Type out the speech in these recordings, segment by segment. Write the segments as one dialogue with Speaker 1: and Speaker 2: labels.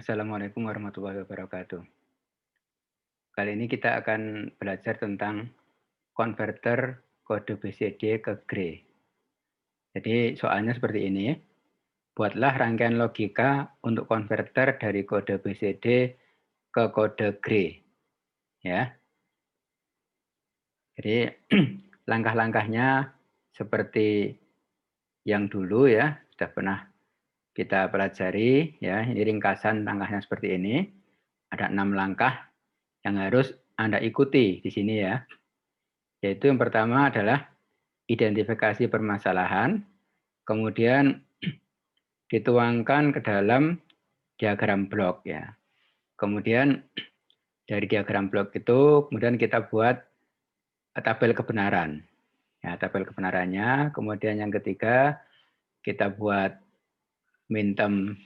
Speaker 1: Assalamualaikum warahmatullahi wabarakatuh. Kali ini kita akan belajar tentang konverter kode BCD ke Gray. Jadi soalnya seperti ini, buatlah rangkaian logika untuk konverter dari kode BCD ke kode Gray. Ya, jadi langkah-langkahnya seperti yang dulu ya, sudah pernah kita pelajari ya. Ini ringkasan langkahnya seperti ini. Ada 6 langkah yang harus Anda ikuti di sini ya. Yaitu yang pertama adalah identifikasi permasalahan, kemudian dituangkan ke dalam diagram blok ya. Kemudian dari diagram blok itu kemudian kita buat tabel kebenaran. Ya, tabel kebenarannya. Kemudian yang ketiga kita buat minterm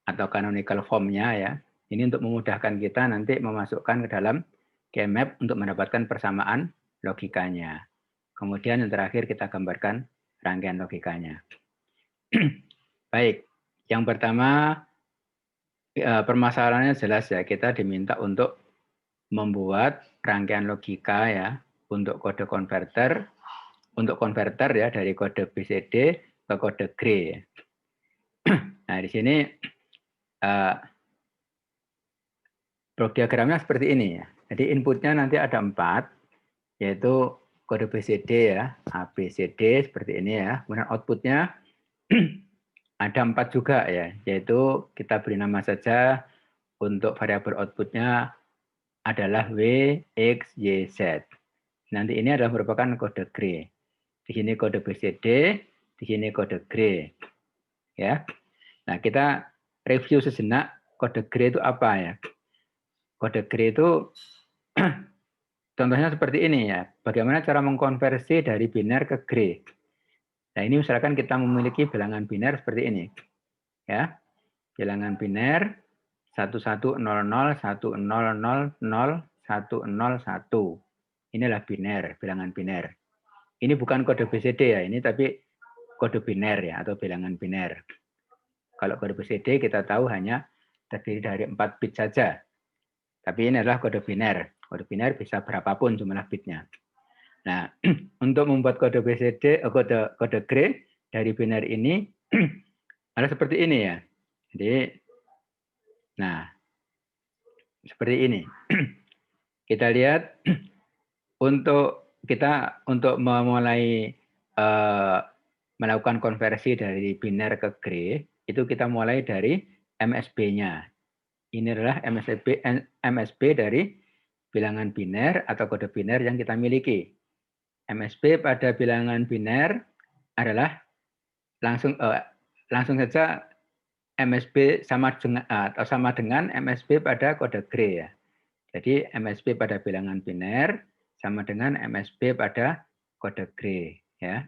Speaker 1: atau canonical form-nya ya. Ini untuk memudahkan kita nanti memasukkan ke dalam GMap untuk mendapatkan persamaan logikanya. Kemudian yang terakhir kita gambarkan rangkaian logikanya. Baik, yang pertama permasalahannya jelas ya, kita diminta untuk membuat rangkaian logika ya untuk kode konverter, untuk konverter ya dari kode BCD ke kode Gray. Nah di sini blok diagramnya seperti ini ya. Jadi inputnya nanti ada 4, yaitu kode BCD ya, ABCD seperti ini ya. Kemudian outputnya ada 4 juga ya, yaitu kita beri nama saja untuk variabel outputnya adalah W, X, Y, Z. Nanti ini adalah merupakan kode Gray. Di sini kode BCD, di sini kode Gray. Ya. Nah, kita review sejenak kode Gray itu apa ya. Kode Gray itu contohnya seperti ini ya. Bagaimana cara mengkonversi dari biner ke Gray. Nah, ini misalkan kita memiliki bilangan biner seperti ini. Ya. Bilangan biner 1100, 1000, 101. Inilah biner, bilangan biner. Ini bukan kode BCD ya, ini tapi kode biner ya atau bilangan biner. Kalau kode BCD kita tahu hanya terdiri dari 4 bit saja. Tapi ini adalah kode biner. Kode biner bisa berapapun jumlah bitnya. Nah, untuk membuat kode BCD, kode Gray dari biner ini ada seperti ini ya. Jadi, nah, seperti ini. Kita lihat untuk memulai melakukan konversi dari biner ke Gray, itu kita mulai dari MSB-nya. Ini adalah MSB dari bilangan biner atau kode biner yang kita miliki. MSB pada bilangan biner adalah langsung saja MSB sama dengan MSB pada kode Gray ya. Jadi MSB pada bilangan biner sama dengan MSB pada kode Gray ya.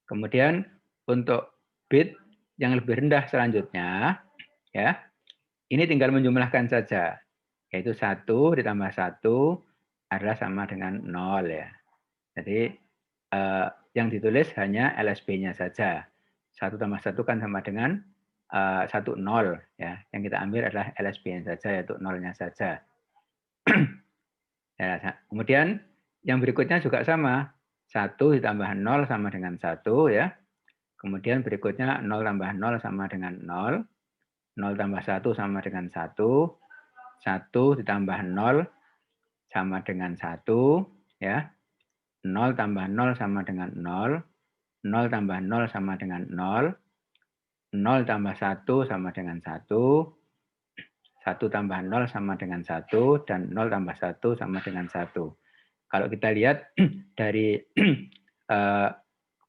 Speaker 1: Kemudian untuk bit yang lebih rendah selanjutnya ya, ini tinggal menjumlahkan saja, yaitu 1 ditambah 1 adalah sama dengan 0 ya. Jadi yang ditulis hanya LSB-nya saja. 1 tambah 1 kan sama dengan 1, 0 ya. Yang kita ambil adalah LSB-nya saja, yaitu 0-nya saja. Ya, kemudian yang berikutnya juga sama. 1 ditambah 0 sama dengan 1 ya. Kemudian berikutnya 0 tambah 0 sama dengan 0. 0 tambah 1 sama dengan 1. 1 ditambah 0 sama dengan 1 ya. 0 tambah 0 sama dengan 0. 0 tambah 0 sama dengan 0. 0 tambah 1 sama dengan 1. 1 tambah 0 sama dengan 1. Dan 0 tambah 1 sama dengan 1. Kalau kita lihat dari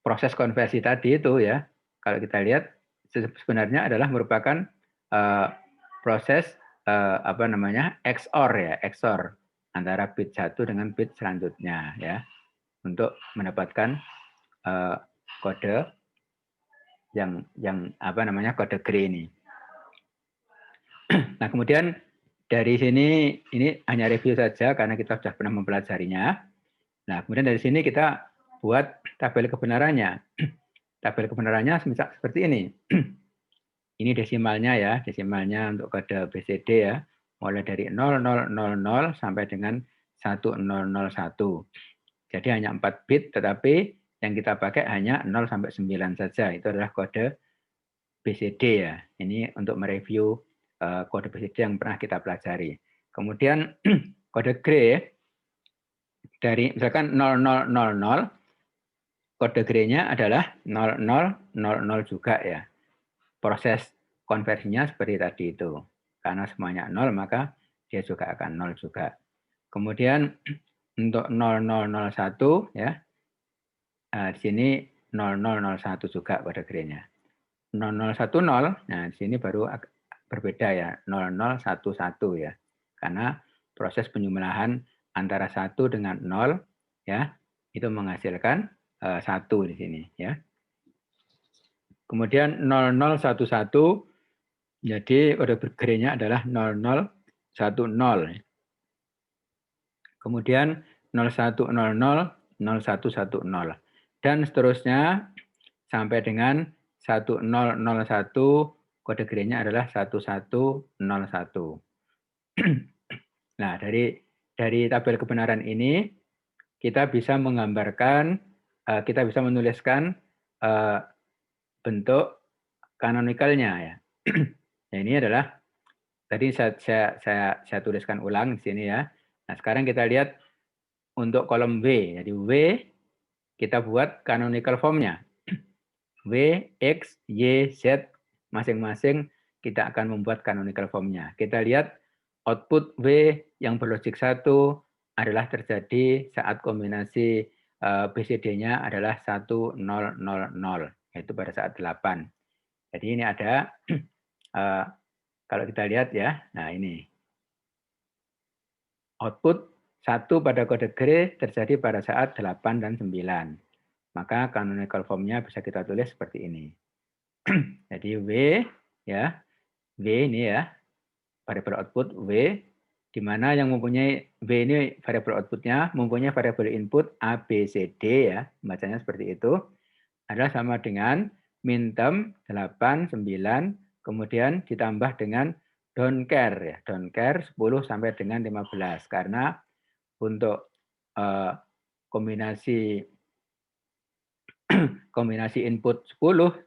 Speaker 1: proses konversi tadi itu ya, kalau kita lihat sebenarnya adalah merupakan proses XOR ya, XOR antara bit 1 dengan bit selanjutnya ya, untuk mendapatkan kode yang kode Gray ini. Nah, kemudian dari sini ini hanya review saja karena kita sudah pernah mempelajarinya. Nah, kemudian dari sini kita buat tabel kebenarannya. Tabel kebenarannya seperti ini. Ini desimalnya ya, desimalnya untuk kode BCD ya, mulai dari 0000 sampai dengan 1001. Jadi hanya 4 bit, tetapi yang kita pakai hanya 0 sampai 9 saja. Itu adalah kode BCD ya. Ini untuk mereview kode BCD yang pernah kita pelajari. Kemudian kode Gray dari misalkan 0000, kode Gray-nya adalah 0000 juga ya. Proses konversinya seperti tadi itu. Karena semuanya 0, maka dia juga akan 0 juga. Kemudian untuk 0001 ya, di sini 0001 juga kode Gray-nya. 0010, nah di sini baru berbeda ya, 0011 ya. Karena proses penjumlahan antara 1 dengan 0 ya, itu menghasilkan 1 di sini ya. Kemudian 0011, jadi kode Gray-nya adalah 0010. Kemudian 0100, 0110. Dan seterusnya sampai dengan 1001, kode Gray-nya adalah 1101. Nah, dari tabel kebenaran ini kita bisa menggambarkan, kita bisa menuliskan bentuk kanonikalnya ya. Nah, ini adalah tadi saya tuliskan ulang di sini ya. Nah, sekarang kita lihat untuk kolom W. Jadi W kita buat canonical form-nya. W, X, Y, Z masing-masing kita akan membuat canonical form-nya. Kita lihat output W yang berlogik 1 adalah terjadi saat kombinasi BCD-nya adalah 1000, yaitu pada saat 8. Jadi ini ada, kalau kita lihat ya, nah ini. Output 1 pada kode Gray terjadi pada saat 8 dan 9. Maka canonical form-nya bisa kita tulis seperti ini. Jadi W ya, W ini ya, variable output W, di mana yang mempunyai W ini variable outputnya mempunyai variable input A, B, C, D ya, bacanya seperti itu, adalah sama dengan minterm 8, 9, kemudian ditambah dengan don't care ya, don't care 10 sampai dengan 15, karena untuk kombinasi input 10,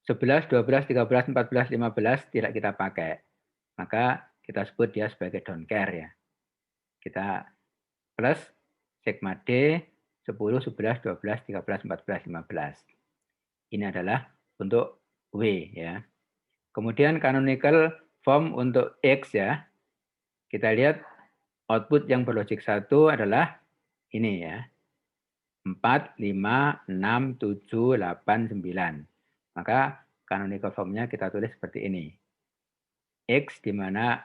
Speaker 1: 11, 12, 13, 14, 15 tidak kita pakai. Maka kita sebut dia sebagai don't care ya. Kita plus sigma D 10, 11, 12, 13, 14, 15. Ini adalah untuk W ya. Kemudian canonical form untuk X ya. Kita lihat output yang berlogik 1 adalah ini ya. 4, 5, 6, 7, 8, 9. Maka canonical form-nya kita tulis seperti ini. X di mana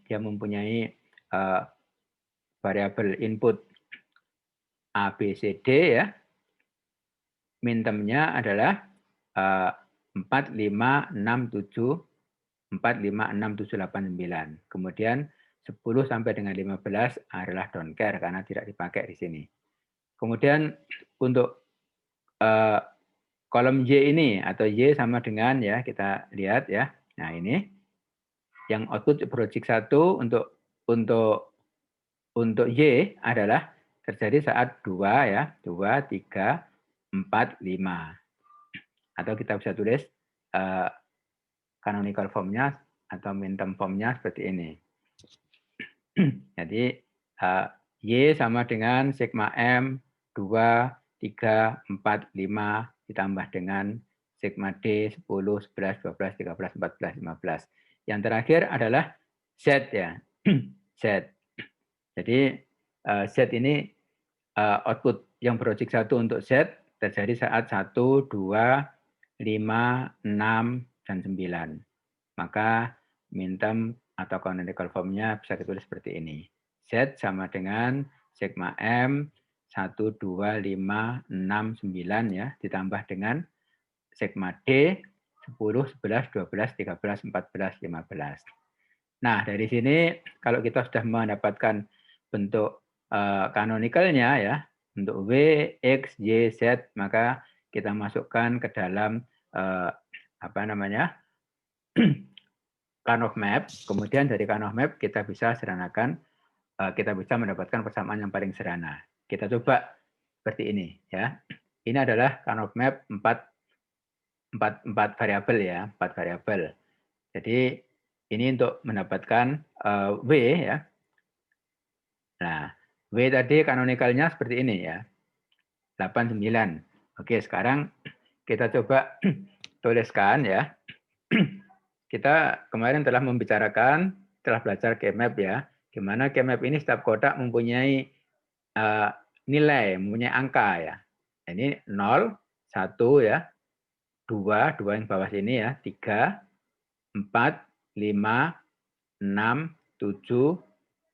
Speaker 1: dia mempunyai variabel input A, B, C, D ya. Mintermnya adalah 4, 5, 6, 7, 4, 5, 6, 7, 8, 9. Kemudian 10 sampai dengan 15 adalah don't care karena tidak dipakai di sini. Kemudian untuk kolom Y ini atau Y sama dengan ya, kita lihat ya. Nah, ini yang output berlogik 1 untuk Y adalah terjadi saat 2 ya, 2, 3, 4, 5. Atau kita bisa tulis canonical form-nya atau minterm form-nya seperti ini. Jadi Y sama dengan sigma M 2, 3, 4, 5 ditambah dengan sigma D 10, 11, 12, 13, 14, 15. Yang terakhir adalah Z ya. Z. Jadi Z ini output yang berlogik 1 untuk Z terjadi saat 1, 2, 5, 6, dan 9. Maka minterm atau canonical form-nya bisa ditulis seperti ini. Z sama dengan sigma M 1, 2, 5, 6, 9 ya, ditambah dengan sigma D 10, 11, 12, 13, 14, 15. Nah, dari sini kalau kita sudah mendapatkan bentuk canonical-nya ya, untuk W, X, Y, Z, maka kita masukkan ke dalam Karnaugh map, kemudian dari Karnaugh map kita bisa sederhanakan, kita bisa mendapatkan persamaan yang paling sederhana. Kita coba seperti ini ya. Ini adalah Karnaugh map 4 variabel ya, 4 variabel. Jadi ini untuk mendapatkan W ya. Nah, W tadi kanonikalnya seperti ini ya. 89. Oke, sekarang kita coba tuliskan ya. Kita kemarin telah membicarakan, telah belajar Kmap ya. Gimana Kmap ini setiap kotak mempunyai nilai, mempunyai angka ya. Ini 0, 1 ya, 2 yang bawah sini ya, 3, 4, 5, 6, 7,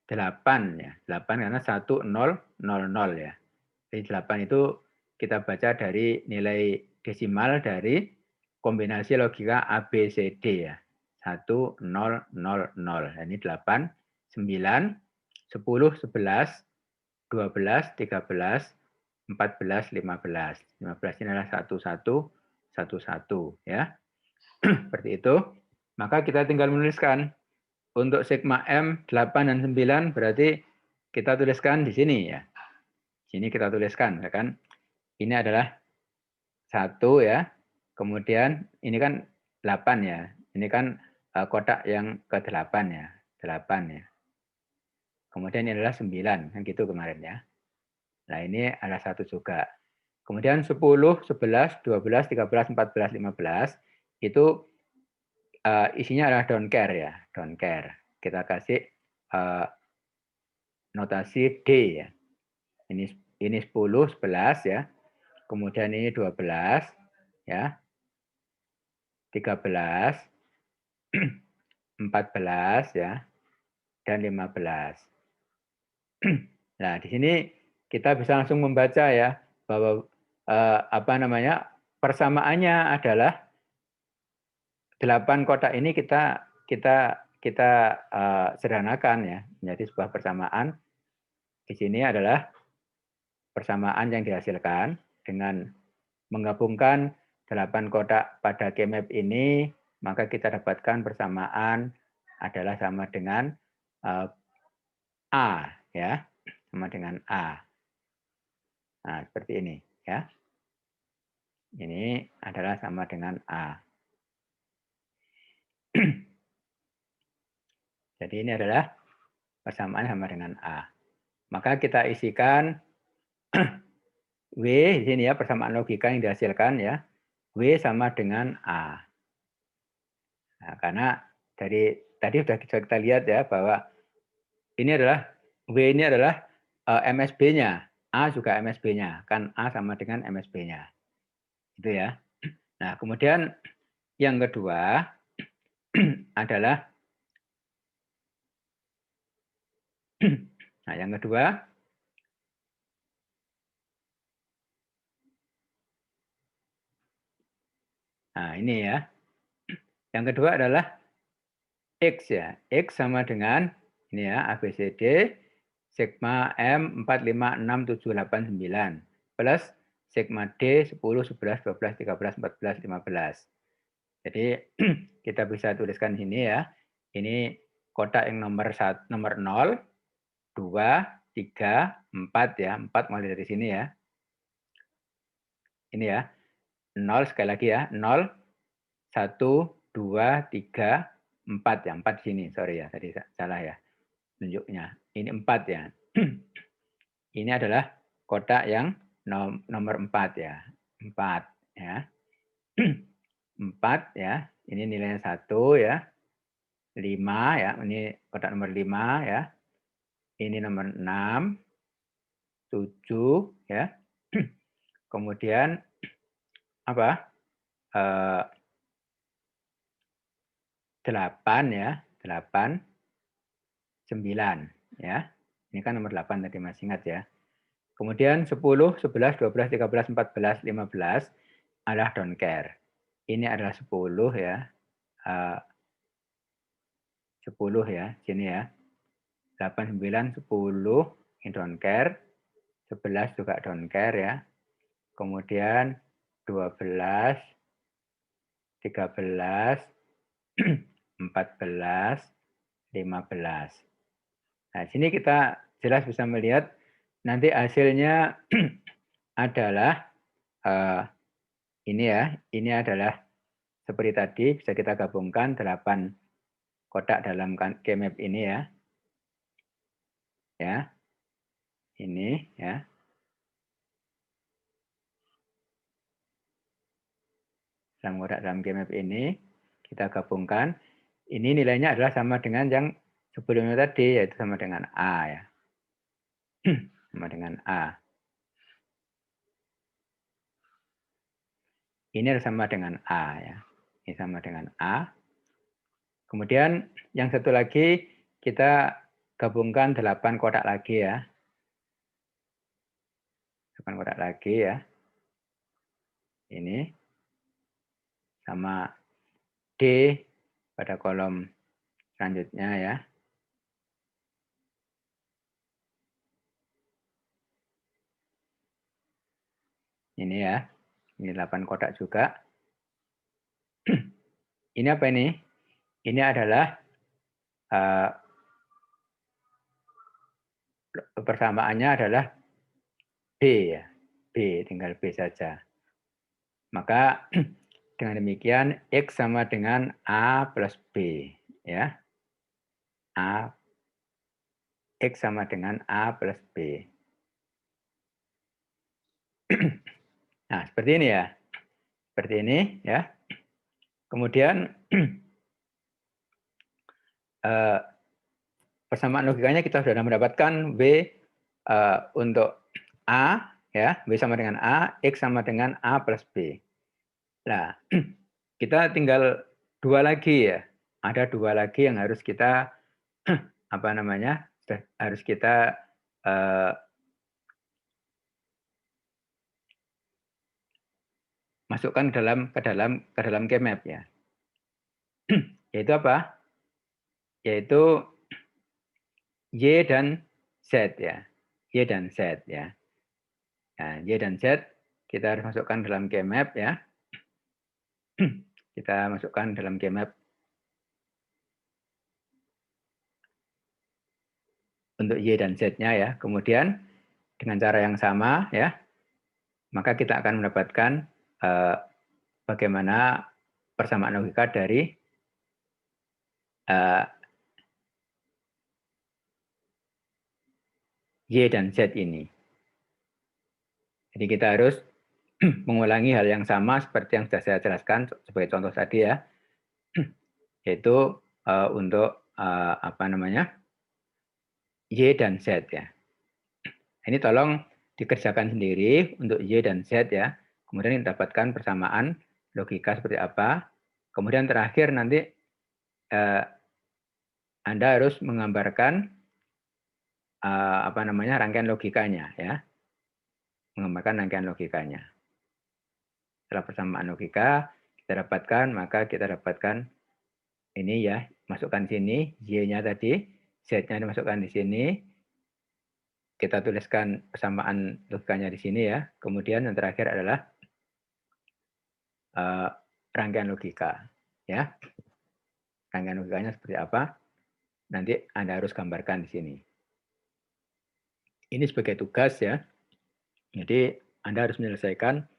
Speaker 1: 8 ya. 8 karena 1, 0, 0 ya. Jadi 8 itu kita baca dari nilai desimal dari kombinasi logika A, B, C, D ya. 1, 0, 0, 0. Ini 8, 9, 10, 11, 12, 13, 14, 15. 15 ini adalah 1, 1, 1, 1 ya. Seperti itu. Maka kita tinggal menuliskan untuk sigma M 8 dan 9 berarti kita tuliskan di sini ya. Sini kita tuliskan ya kan. Ini adalah 1 ya. Kemudian ini kan 8 ya. Ini kan kotak yang ke-8 ya. 8 ya. Kemudian ini adalah 9 kan gitu kemarin ya. Nah, ini adalah 1 juga. Kemudian 10, 11, 12, 13, 14, 15 itu isinya adalah don't care ya, don't care. Kita kasih notasi D ya. Ini 10, 11 ya. Kemudian ini 12 ya. 13, 14 ya, dan 15. Nah, di sini kita bisa langsung membaca ya bahwa persamaannya adalah 8 kotak ini kita sederhanakan ya menjadi sebuah persamaan. Di sini adalah persamaan yang dihasilkan dengan menggabungkan 8 kotak pada Kmap ini, maka kita dapatkan persamaan adalah sama dengan A ya, sama dengan A. Nah, seperti ini ya. Ini adalah sama dengan A. Jadi ini adalah persamaan sama dengan A. Maka kita isikan W di sini ya, persamaan logika yang dihasilkan ya. W sama dengan A. Nah, karena dari tadi sudah kita lihat ya bahwa ini adalah W ini adalah MSB-nya, A juga MSB-nya, kan A sama dengan MSB-nya. Itu ya. Nah, kemudian yang kedua adalah nah, yang kedua nah, ini ya. Yang kedua adalah X ya. X sama dengan ini ya, ABCD sigma M 4, 5, 6, 7, 8, 9 plus sigma D 10, 11, 12, 13, 14, 15. Jadi kita bisa tuliskan sini ya. Ini kotak yang nomor 0, 2, 3, 4 ya. 4 mulai dari sini ya. Ini ya. 0 sekali lagi ya. 0, 1, 2, 3, 4 ya. 4 di sini. Sorry ya, tadi salah ya tunjuknya. Ini 4 ya. Ini adalah kotak yang nomor 4 ya. 4 ya. 4 ya. Ini nilainya 1 ya. 5 ya. Ini kotak nomor 5 ya. Ini nomor 6, 7 ya. Kemudian apa? 8 ya. 8, 9 ya. Ini kan nomor 8 tadi masih ingat ya. Kemudian 10, 11, 12, 13, 14, 15 adalah don't care. Ini adalah 10 ya. 10 ya, sini ya. 8, 9, 10 ini don't care. 11 juga don't care ya. Kemudian 12, 13, 14, 15. Nah, sini kita jelas bisa melihat nanti hasilnya adalah ini ya, ini adalah seperti tadi bisa kita gabungkan 8 kotak dalam Kmap ini ya. Ya. Ini ya. Dalam kotak dalam Kmap ini kita gabungkan. Ini nilainya adalah sama dengan yang sebelumnya tadi, yaitu sama dengan A ya. Sama dengan A. Ini adalah sama dengan A ya. Ini sama dengan A. Kemudian yang satu lagi kita gabungkan 8 kotak lagi ya. 8 kotak lagi ya. Ini sama D pada kolom selanjutnya ya. Ini ya. Ini 8 kotak juga. Ini apa ini? Ini adalah persamaannya adalah B ya. B, tinggal B saja. Maka dengan demikian X sama dengan A plus B. Ya. A, X sama dengan A plus B. Nah, seperti ini ya. Seperti ini ya. Kemudian persamaan logikanya kita sudah mendapatkan W untuk A ya, W sama dengan A, X sama dengan A plus B. Nah, kita tinggal 2 lagi ya. Ada 2 lagi yang harus kita apa namanya? Harus kita masukkan ke dalam Kmap ya. Yaitu apa? Yaitu Y dan Z ya. Y dan Z ya. Nah, Y dan Z kita harus masukkan dalam Kmap ya. Kita masukkan dalam Kmap untuk Y dan Z-nya ya. Kemudian dengan cara yang sama ya, maka kita akan mendapatkan bagaimana persamaan logika dari Y dan Z ini. Jadi kita harus mengulangi hal yang sama seperti yang sudah saya jelaskan sebagai contoh tadi ya, yaitu untuk apa namanya Y dan Z ya. Ini tolong dikerjakan sendiri untuk Y dan Z ya. Kemudian dapatkan persamaan logika seperti apa. Kemudian terakhir nanti Anda harus menggambarkan apa namanya rangkaian logikanya ya. Menggambarkan rangkaian logikanya. Setelah persamaan logika kita dapatkan, maka kita dapatkan ini ya, masukkan sini Y-nya tadi, Z-nya dimasukkan di sini. Kita tuliskan persamaan logikanya di sini ya. Kemudian yang terakhir adalah rangkaian logika ya. Rangkaian logikanya seperti apa? Nanti Anda harus gambarkan di sini. Ini sebagai tugas ya. Jadi Anda harus menyelesaikan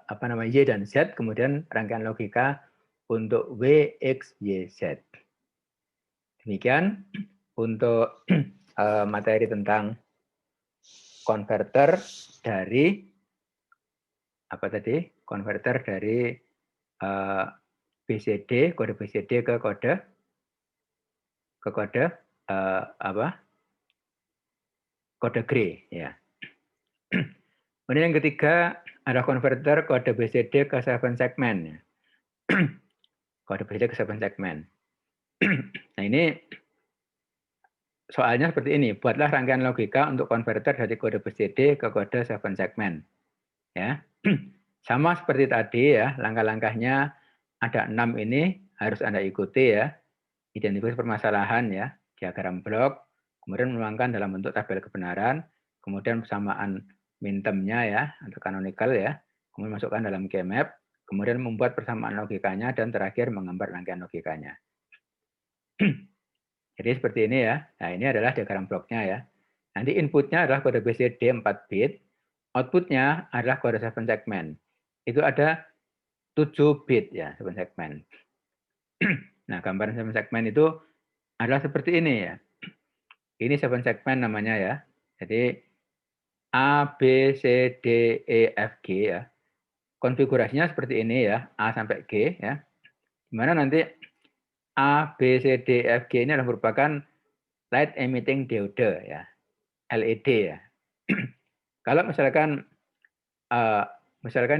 Speaker 1: apa namanya Y dan Z, kemudian rangkaian logika untuk W, X, Y, Z. Demikian untuk materi tentang konverter dari apa tadi? Konverter dari BCD, kode BCD ke kode apa? Kode Gray ya. Kemudian yang ketiga ada konverter kode BCD ke 7 segmen. Kode BCD ke 7 segmen. Nah ini soalnya seperti ini. Buatlah rangkaian logika untuk konverter dari kode BCD ke kode 7 segmen. Ya. Sama seperti tadi ya, langkah-langkahnya ada 6 ini harus Anda ikuti ya. Identifikasi permasalahan ya, diagram blok, kemudian menuangkan dalam bentuk tabel kebenaran, kemudian persamaan min term-nya ya, atau canonical ya, kemudian masukkan dalam Kmap, kemudian membuat persamaan logikanya, dan terakhir menggambar rangkaian logikanya. Jadi seperti ini ya. Nah, ini adalah diagram bloknya ya. Nanti inputnya adalah kode BCD 4 bit, outputnya adalah kode 7 segmen. Itu ada 7 bit ya, 7 segmen. Nah, gambaran 7 segmen itu adalah seperti ini ya. Ini 7 segmen namanya ya. Jadi A, B, C, D, E, F, G ya. Konfigurasinya seperti ini ya, A sampai G ya. Dimana nanti A, B, C, D, F, G ini adalah merupakan light emitting diode ya, LED ya. Kalau misalkan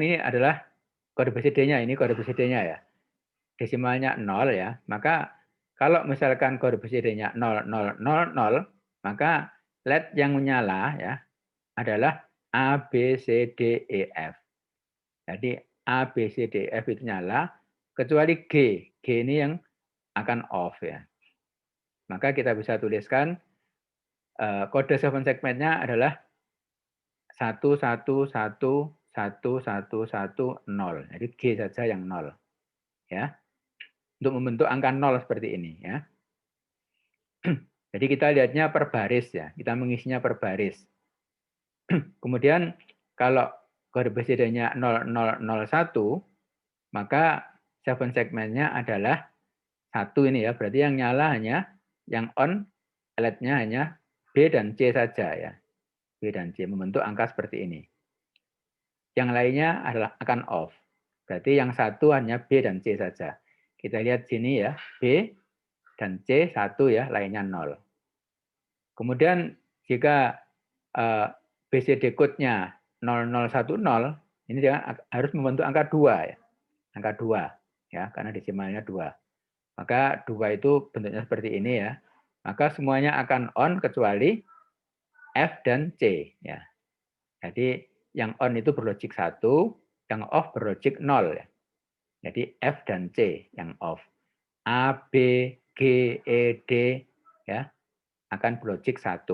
Speaker 1: ini adalah kode BCD-nya, ini kode BCD-nya ya. Desimalnya 0 ya, maka kalau misalkan kode BCD-nya 0000, maka LED yang menyala ya adalah A, B, C, D, E, F. Jadi A, B, C, D, F itu nyala, kecuali G. G ini yang akan off ya. Maka kita bisa tuliskan kode 7 segmennya adalah 1111110. Jadi G saja yang 0 ya. Untuk membentuk angka 0 seperti ini ya. Jadi kita lihatnya per baris ya. Kita mengisinya per baris. Kemudian kalau kode BCD-nya 0001, maka 7 segmennya adalah 1 ini ya. Berarti yang nyala hanya, yang on LED-nya hanya B dan C saja ya. B dan C membentuk angka seperti ini. Yang lainnya adalah akan off. Berarti yang satu hanya B dan C saja. Kita lihat sini ya, B dan C 1 ya, lainnya 0. Kemudian jika BCD code-nya 0010, ini harus membentuk angka 2 ya. Angka 2 ya, karena desimalnya 2. Maka 2 itu bentuknya seperti ini ya. Maka semuanya akan on kecuali F dan C ya. Jadi yang on itu berlogik 1, yang off berlogik 0 ya. Jadi F dan C yang off. A, B, G, E, D ya akan berlogik 1.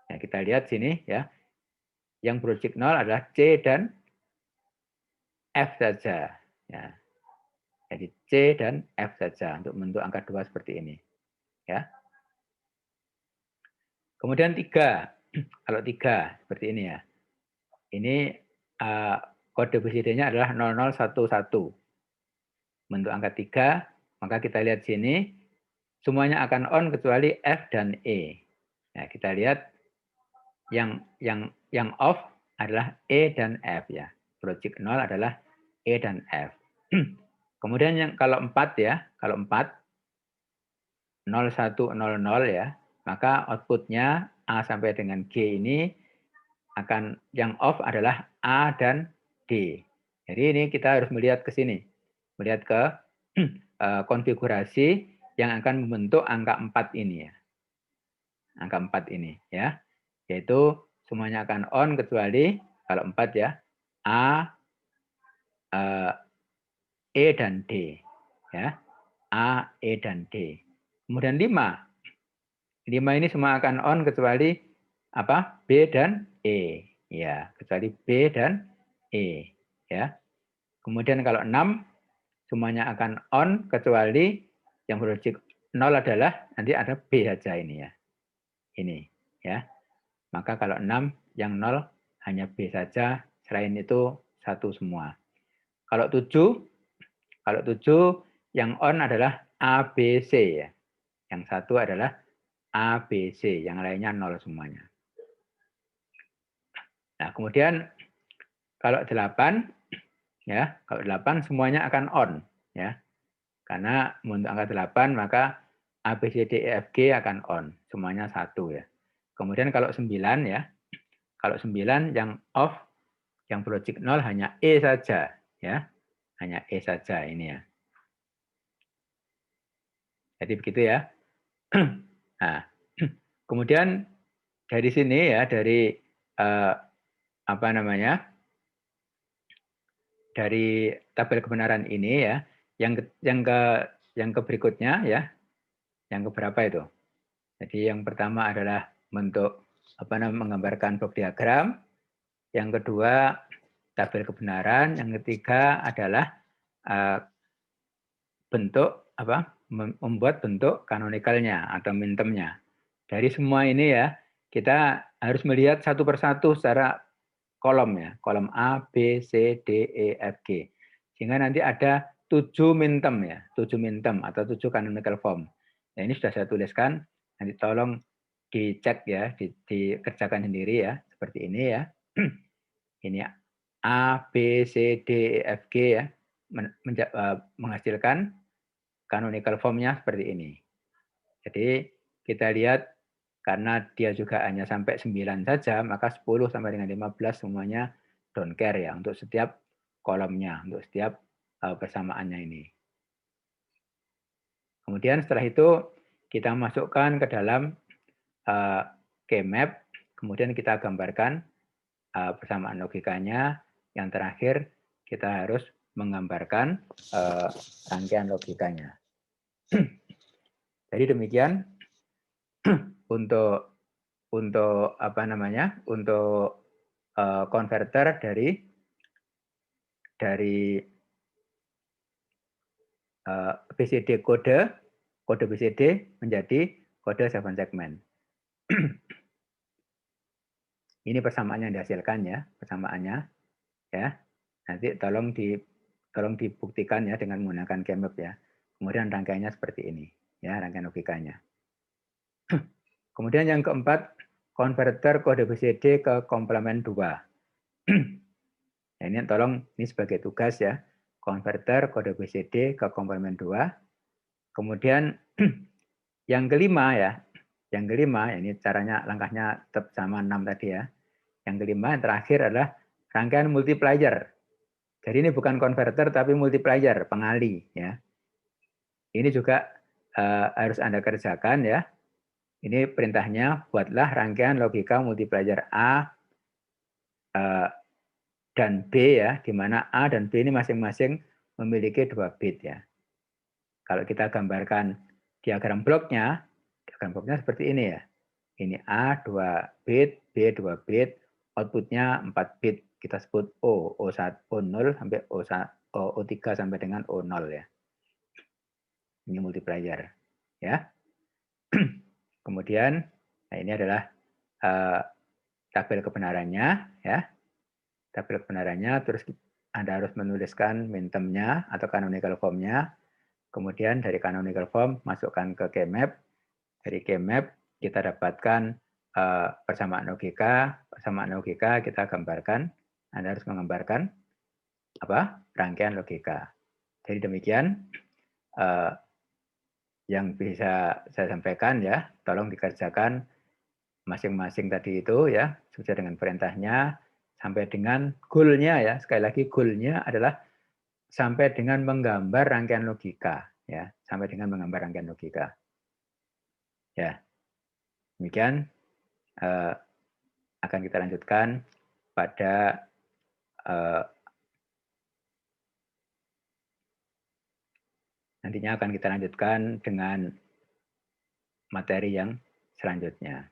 Speaker 1: Nah, kita lihat sini ya. Yang berlogik 0 adalah C dan F saja ya. Jadi C dan F saja untuk membentuk angka 2 seperti ini ya. Kemudian 3. Kalau 3 seperti ini ya. Ini kode BCD-nya adalah 0011. Bentuk angka 3, maka kita lihat sini semuanya akan on kecuali F dan E. Nah, kita lihat yang off adalah E dan F ya. Logic 0 adalah E dan F. Kemudian yang kalau 4 ya, kalau 4 0100 ya, maka outputnya A sampai dengan G ini akan yang off adalah A dan D. Jadi ini kita harus melihat ke sini. Melihat ke konfigurasi yang akan membentuk angka 4 ini ya. Angka 4 ini ya. Yaitu semuanya akan on kecuali kalau 4 ya. A, E dan D ya. A, E dan D. Kemudian 5. 5 ini semua akan on kecuali apa? B dan E. Ya, kecuali B dan E ya. Kemudian kalau 6 semuanya akan on kecuali yang berlogik 0 adalah nanti ada B saja ini ya. Ini ya. Maka kalau 6 yang 0 hanya B saja, selain itu 1 semua. Kalau 7 yang on adalah A, B, C ya. Yang satu adalah A, B, C, yang lainnya 0 semuanya. Nah, kemudian kalau 8 ya, kalau 8 semuanya akan on ya. Karena untuk angka 8 maka A, B, C, D, E, F, G akan on. Semuanya 1 ya. Kemudian kalau 9 ya. Kalau 9 yang off, yang berlogik 0 hanya E saja ya. Hanya E saja ini ya. Jadi begitu ya. Nah, kemudian dari sini ya, dari apa namanya? Dari tabel kebenaran ini ya, yang ke berikutnya ya. Yang keberapa itu? Jadi yang pertama adalah bentuk apa namanya, menggambarkan blok diagram. Yang kedua tabel kebenaran, yang ketiga adalah bentuk membuat bentuk kanonikalnya atau mintemnya. Dari semua ini ya, kita harus melihat satu persatu secara kolom ya, kolom A, B, C, D, E, F, G. Sehingga nanti ada 7 mintem ya, 7 mintem atau 7 canonical form. Nah, ini sudah saya tuliskan, nanti tolong dicek ya, dikerjakan sendiri ya, seperti ini ya. Ini A, B, C, D, E, F, G ya, menghasilkan canonical form-nya seperti ini. Jadi kita lihat karena dia juga hanya sampai 9 saja, maka 10 sampai dengan 15 semuanya don't care ya untuk setiap kolomnya, untuk setiap persamaannya ini. Kemudian setelah itu kita masukkan ke dalam K-map, kemudian kita gambarkan persamaan logikanya. Yang terakhir kita harus menggambarkan rangkaian logikanya. Jadi demikian untuk apa namanya? Untuk konverter dari BCD kode BCD menjadi kode 7 segment. Ini persamaannya yang dihasilkan ya, persamaannya ya. Nanti tolong dibuktikan ya dengan menggunakan K-map ya. Kemudian rangkaiannya seperti ini ya, rangkaian logikanya. Kemudian yang keempat, konverter kode BCD ke komplement 2. Nah, ini tolong ini sebagai tugas ya. Konverter kode BCD ke komplement 2. Kemudian yang kelima ya. Yang kelima, ini caranya langkahnya tetap sama 6 tadi ya. Yang kelima, yang terakhir adalah rangkaian multiplier. Jadi ini bukan konverter tapi multiplier, pengali ya. Ini juga harus Anda kerjakan ya. Ini perintahnya, buatlah rangkaian logika multiplier A dan B ya, di mana A dan B ini masing-masing memiliki 2 bit ya. Kalau kita gambarkan diagram bloknya seperti ini ya. Ini A 2 bit, B 2 bit, outputnya 4 bit. Kita sebut O, O1, O0 sampai O3 sampai dengan O0 ya. Ini multiplier ya. Kemudian, nah ini adalah tabel kebenarannya ya. Tabel kebenarannya, terus Anda harus menuliskan mintemnya atau canonical form-nya. Kemudian dari canonical form masukkan ke K-map. Dari K-map kita dapatkan persamaan logika. Persamaan logika kita gambarkan. Anda harus menggambarkan rangkaian logika. Jadi demikian yang bisa saya sampaikan ya. Tolong dikerjakan masing-masing tadi itu ya, sesuai dengan perintahnya, sampai dengan goal-nya ya. Sekali lagi goal-nya adalah sampai dengan menggambar rangkaian logika ya, sampai dengan menggambar rangkaian logika. Ya. Demikian akan kita lanjutkan pada nantinya akan kita lanjutkan dengan materi yang selanjutnya.